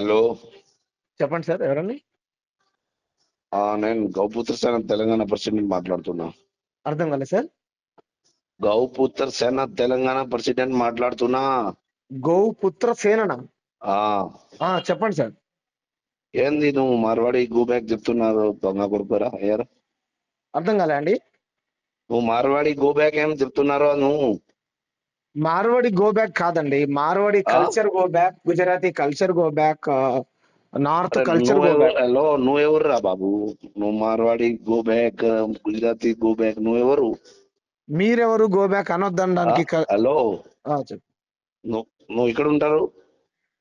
Hello. చెప్పండి sir, ఎవరండి? నేను గౌపుత్ర సేన తెలంగాణ ప్రెసిడెంట్ మాట్లాడుతున్నా. అర్థం కాలేదు సార్. గౌపుత్ర సేన తెలంగాణ ప్రెసిడెంట్ మాట్లాడుతున్నా. గౌపుత్ర సేననా? ఆ చెప్పండి సార్. ఏంది నువ్వు మార్వాడి గో బ్యాక్ చెప్తున్నారు దొంగ కొడుకురా అయ్యారు. అర్థం కాలే అండి. నువ్వు మార్వాడి గో బ్యాక్ ఏం చెప్తున్నారో నువ్వు. మార్వాడి గో బ్యాక్ కాదండి, మార్వాడి ఆ? Culture go back, Gujarati culture go back, north అరే కల్చర్ గో బ్యాక్. హలో, నువ్వెవరురా బాబు? నువ్వు Marwadi go back, Gujarati go back, నువ్వెవరు? మీరెవరు గో బ్యాక్ అనొద్దనడానికి? హలో, చెప్పు. నువ్వు నువ్వు ఇక్కడ ఉంటారు.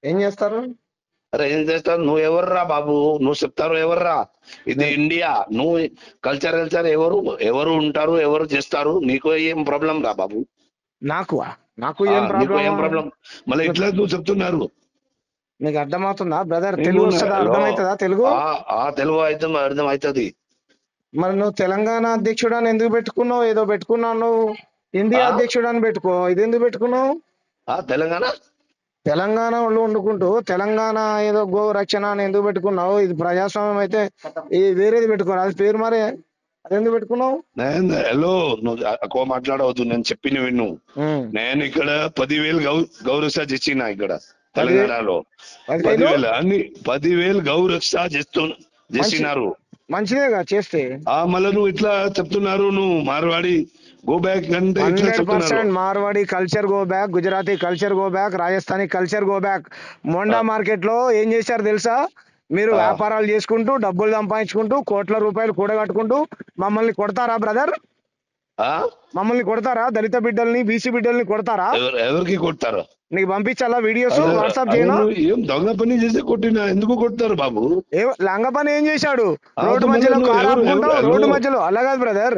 ఏం చేస్తారు? అరే ఏం చేస్తావు? నువ్వు ఎవర్రా బాబు? నువ్వు చెప్తారు ఎవర్రా? ఇది ఇండియా. నువ్వు కల్చర్ ఎవరు ఎవరు ఉంటారు, ఎవరు చేస్తారు? నీకు ఏం ప్రాబ్లం రా బాబు? నాకు ఏం నీకు ఏం ప్రాబ్లం? ప్రాబ్లం? మళ్ళీ ఇట్లా నువ్వు చెప్తున్నారు. నీకు అర్థమవుతుందా బ్రదర్? తెలుగు వస్తుందా? హలో. అర్థమవుతుందా తెలుగు? తెలుగు అయితే అర్థం అవుతుంది. మరి నువ్వు తెలంగాణ అధ్యక్షుడు అని ఎందుకు పెట్టుకున్నావు? ఏదో పెట్టుకున్నావు నువ్వు. ఇండియా అధ్యక్షుడు అని పెట్టుకో. ఇది ఎందుకు పెట్టుకున్నావు? తెలంగాణ తెలంగాణలో వండుకుంటూ తెలంగాణ ఏదో గో రక్షణ అని ఎందుకు పెట్టుకున్నావు? ఇది ప్రజాస్వామ్యం అయితే ఈ వేరేది పెట్టుకోరు, అది పేరు మరే. అది ఎందుకు పెట్టుకున్నావు? హలో, నువ్వు ఎక్కువ మాట్లాడవద్దు. నేను చెప్పిన విను. నేను ఇక్కడ 10,000 గౌరక్ష చేసిన ఇక్కడ తెలంగాణలో. 10,000 అన్ని 10,000 గౌరక్ష చేసినారు. మంచిదేగా చేస్తే. మళ్ళీ నువ్వు ఇట్లా చెప్తున్నారు. నువ్వు మార్వాడి గో బ్యాక్ అంటే ఇట్లా 100% Marwadi culture go back, Gujarati culture go back, Rajasthani culture go back. Monda market లో ఏం చేశారు తెలుసా? మీరు వ్యాపారాలు చేసుకుంటూ డబ్బులు సంపాదించుకుంటూ కోట్ల రూపాయలు కూడగట్టుకుంటూ మమ్మల్ని కొడతారా బ్రదర్? మమ్మల్ని కొడతారా? దళిత బిడ్డల్ని, బీసీ బిడ్డల్ని కొడతారా? ఎవరికి కొడతారు? నీకు పంపించాలా వీడియోస్ వాట్సాప్ చేయను? ఏం దొంగ పని చేసి కొట్టినా ఎందుకు కొడతారు బాబు? లంగ పని ఏం చేశాడు? రోడ్డు మధ్యలో కారు ఆపుకుంటావు, రోడ్డు మధ్యలో. అలా కాదు బ్రదర్.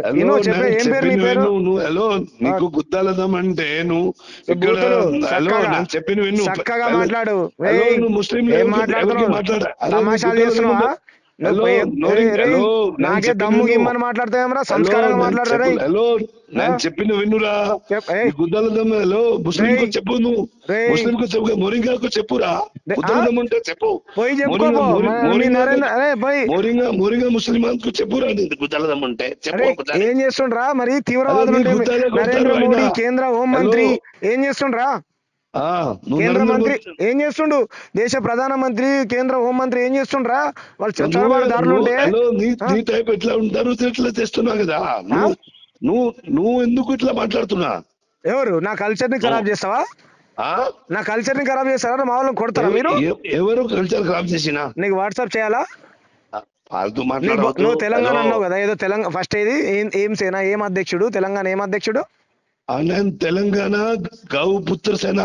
చెప్పే ఏం పేరు నీ పేరు? హలో, నీకు గుద్దాలదాం అంటే నువ్వు ఇక్కడ చెప్పిన విను. చక్కగా మాట్లాడు. ముస్లిం ఏం మాట్లాడుతున్నావు? తమాషాలు చేస్తున్నావా? నాకే దమ్ము గిమ్మని మాట్లాడతావేమరా? సంస్కారంగా మాట్లాడరా? హలో, నేను చెప్పిన వినురా. గుద్దాలదమ్మ. హలో, ముస్లిం చెప్పు. నువ్వు ముస్లిం కు చెప్పు, మొరింగాకు చెప్పురా. గుద్దాలదమ్మ అంటే చెప్పు. మోరింగా ముస్లిం కు చెప్పురా. గుద్దాలదమ్మ అంటే చెప్పు. ఏం చేస్తుండ్రా మరి? తీవ్రవాదులు నరేంద్ర మోడీ కేంద్ర హోంమంత్రి ఏం చేస్తుండ్రా? కేంద్ర మంత్రి ఏం చేస్తుండు? దేశ ప్రధానమంత్రి, కేంద్ర హోంమంత్రి ఏం చేస్తుండ్రా? వాళ్ళు చొరబాటుదారులు ఉంటే ఎట్లా ఉంటారు? ఇట్లా చేస్తున్నావు కదా నువ్వు ఎందుకు ఇట్లా మాట్లాడుతున్నా? ఎవరు నా కల్చర్ ని ఖరాబ్ చేస్తావా? నా కల్చర్ ని ఖరాబ్ చేస్తారా? మా వాళ్ళని కొడతారా మీరు? ఎవరు కల్చర్ ఖరాబ్ చేసినా? నీకు వాట్సాప్ చేయాలా? నువ్వు తెలంగాణ అన్నావు కదా, ఏదో తెలంగాణ ఫస్ట్ ఏది ఏం సేన, ఏం అధ్యక్షుడు? తెలంగాణ ఏం అధ్యక్షుడు? తెలంగాణ గౌపుత్ర సేన.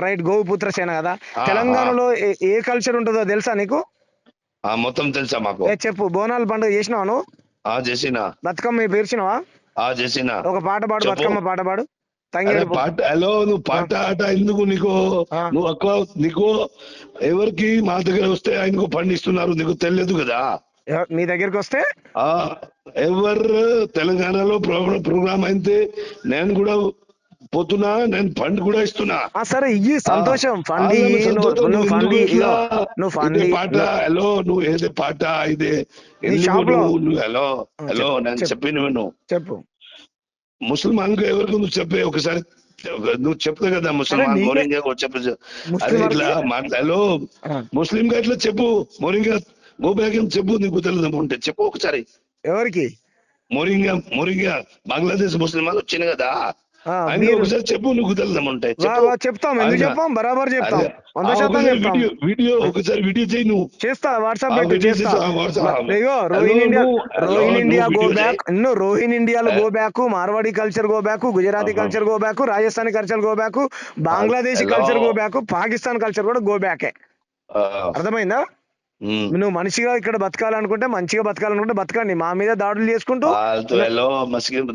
రైట్, గౌపుత్ర సేన కదా. తెలంగాణలో ఏ కల్చర్ ఉంటుందో తెలుసా నీకు? మొత్తం తెలుసా మాకు. చెప్పు. బోనాల పండుగ చేసినావా నువ్వు? చేసిన. బతుకమ్మ పేర్చినావా? చేసిన. ఒక పాట పాడు, బతుకమ్మ పాట పాడు. పాట. హలో, నువ్వు పాట ఆట ఎందుకు నీకు? నువ్వు నీకు ఎవరికి మా దగ్గర వస్తే ఆయనకు పండిస్తున్నారు, నీకు తెలియదు కదా? మీ దగ్గరికి వస్తే ఎవరు తెలంగాణలో ప్రోగ్రామ్ అయితే నేను కూడా పోతున్నా, నేను ఫండ్ కూడా ఇస్తున్నా. సరే, ఇయ్యి, సంతోషం. పాట. హలో, నువ్వు ఏదే పాట ఇదే? హలో హలో, నేను చెప్పిన విను. చెప్పు. ముసల్మాన్ కు ఎవరికి నువ్వు చెప్పే ఒకసారి. నువ్వు చెప్తా కదా ముసల్మాన్ మోరింగా చెప్పు. అదే ఇట్లా హలో, ముస్లిం గా ఇట్లా చెప్పు. మోరింగా గో బ్యాక్ అని చెప్పు. నీకు తెలియదు ఉంటే చెప్పు ఒకసారి. ఎవరికి? మోరింగా బంగ్లాదేశ్ ముస్లిం వాళ్ళు వచ్చింది కదా, ఒకసారి చెప్పు. నువ్వు తెలియదామంటే చెప్తాం. ఎందుకు చెప్పాం? బరాబర్ చెప్తాం. 100% వీడియో ఒకసారి వీడియో చేయి. నువ్వు చేస్తా, వాట్సాప్ రోహిన్ ఇండియా గో బ్యాక్, రోహిన్ ఇండియాలో go back, Marwadi culture go back, Gujarati culture go back, Rajasthani culture go back, Bangladeshi culture go back, Pakistan culture కూడా గో బ్యాకే. అర్థమైందా? నువ్వు మనిషిగా ఇక్కడ బతకాలనుకుంటే, మంచిగా బతకాలనుకుంటే బతకండి. మా మీద దాడులు చేసుకుంటూ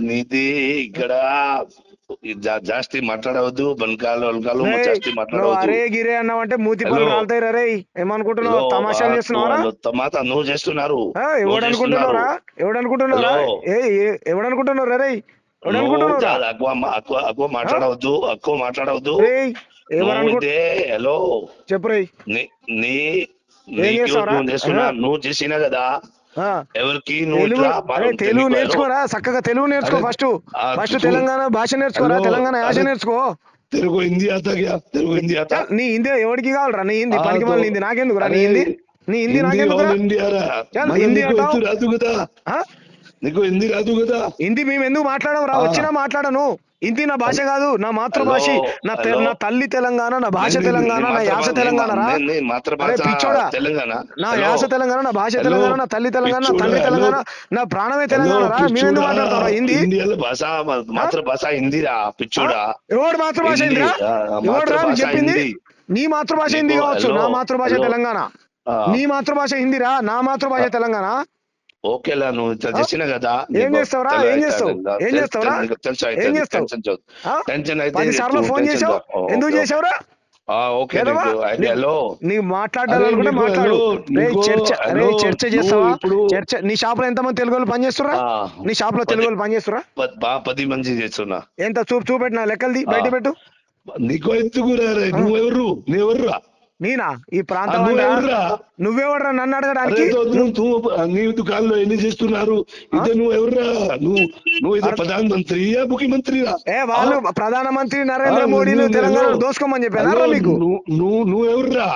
నీది ఇక్కడ జాస్తి మాట్లాడవద్దు. బనకాలు జాస్తి మాట్లాడవద్దు. అరే గిరే అన్నావంటే మూతి పళ్ళు రాలుతాయి. రే, ఏమనుకుంటున్నావు? తమాషాలు చేస్తున్నావా? నువ్వు చేస్తున్నారు. ఎవడనుకుంటున్నారా? ఎవడనుకుంటున్నారా? ఎవడనుకుంటున్నారు? రే, ఎక్కువ మాట్లాడవద్దు. హలో, చెప్పు. నీ నువ్వు చేసినా కదా ఎవరికి నువ్వు తెలుగు ఇట్లా తెలుగు నేర్చుకోరా, చక్కగా తెలుగు నేర్చుకో. ఫస్ట్ తెలంగాణ భాష నేర్చుకోరా, తెలంగాణ యాస నేర్చుకో. తెలుగు హిందీ ఆతా క్యా? తెలుగు హిందీ ఆతా? నీ హిందీ ఎవరికి కావాలరా? నీ హిందీ పనికి వాళ్ళ హిందీ నాకెందుకు రా? నీ హిందీ నాకెందుకు హిందీ రాదు కదా నీకు? హిందీ రాదు కదా? హిందీ మేము ఎందుకు మాట్లాడము రా? వచ్చినా మాట్లాడను. హిందీ నా భాష కాదు, నా మాతృభాష. నా తల్లి తెలంగాణ, నా భాష తెలంగాణ, నా యాస తెలంగాణ రా. పిచ్చోడా, నా యాస తెలంగాణ, నా భాష తెలంగాణ, నా తల్లి తెలంగాణ, నా తండ్రి తెలంగాణ, నా ప్రాణమే తెలంగాణ రా. మేమెందుకు మాట్లాడతాం హిందీ? మాతృభాష హిందీ రా పిచ్చోడా. ఎవడు మాతృభాష హిందీరా? ఎవడు రా చెప్పింది? నీ మాతృభాష హిందీ కావచ్చు, నా మాతృభాష తెలంగాణ. నీ మాతృభాష హిందీరా, నా మాతృభాష తెలంగాణ. ఓకేలా నువ్వు ఇట్లా చేసినా కదా? ఏం చేస్తావురా? ఏం చేస్తావు? టెన్షన్ 10 సార్లు ఫోన్ చేసావు, ఎందుకు చేసావురా? నీకు మాట్లాడాలనుకుంటే మాట్లాడు. చర్చ చేస్తావా? చర్చ. నీ షాప్ లో ఎంతమంది తెలుగు వాళ్ళు పనిచేస్తురా? నీ షాప్ లో తెలుగు వాళ్ళు పనిచేస్తురా? 10 మంది చేస్తున్నా. ఎంత చూపెట్టినా లెక్కలది బయట పెట్టు. నీకు ఎందుకు నువ్వెవరు? నేనా? ఈ ప్రాంతం నువ్వెవర్రా నన్ను అడగడానికి? నీ దుకాణంలో ఎన్ని చేస్తున్నారు? ఇదే నువ్వెవర్రా? నువ్వు ఇది ప్రధానమంత్రియా ముఖ్యమంత్రిరా? వాళ్ళు ప్రధానమంత్రి నరేంద్ర మోడీని తెలంగాణ దోసుకోమని చెప్పారా మీకు? నువ్వెవర్రా?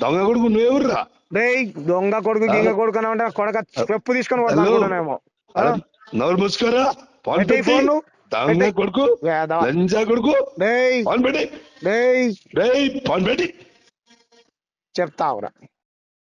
దొంగ కొడుకు నువ్వెవర్రా? దొంగ కొడుకు గింగ కొడుకు అని అంటే కొడక చెప్పు తీసుకొని కొడుకునేమో. నోరు మూసుకోరా. ఫోన్ దొంగ కొడుకు, లంజా కొడుకు, ఫోన్ పెట్టి చెప్తావురా.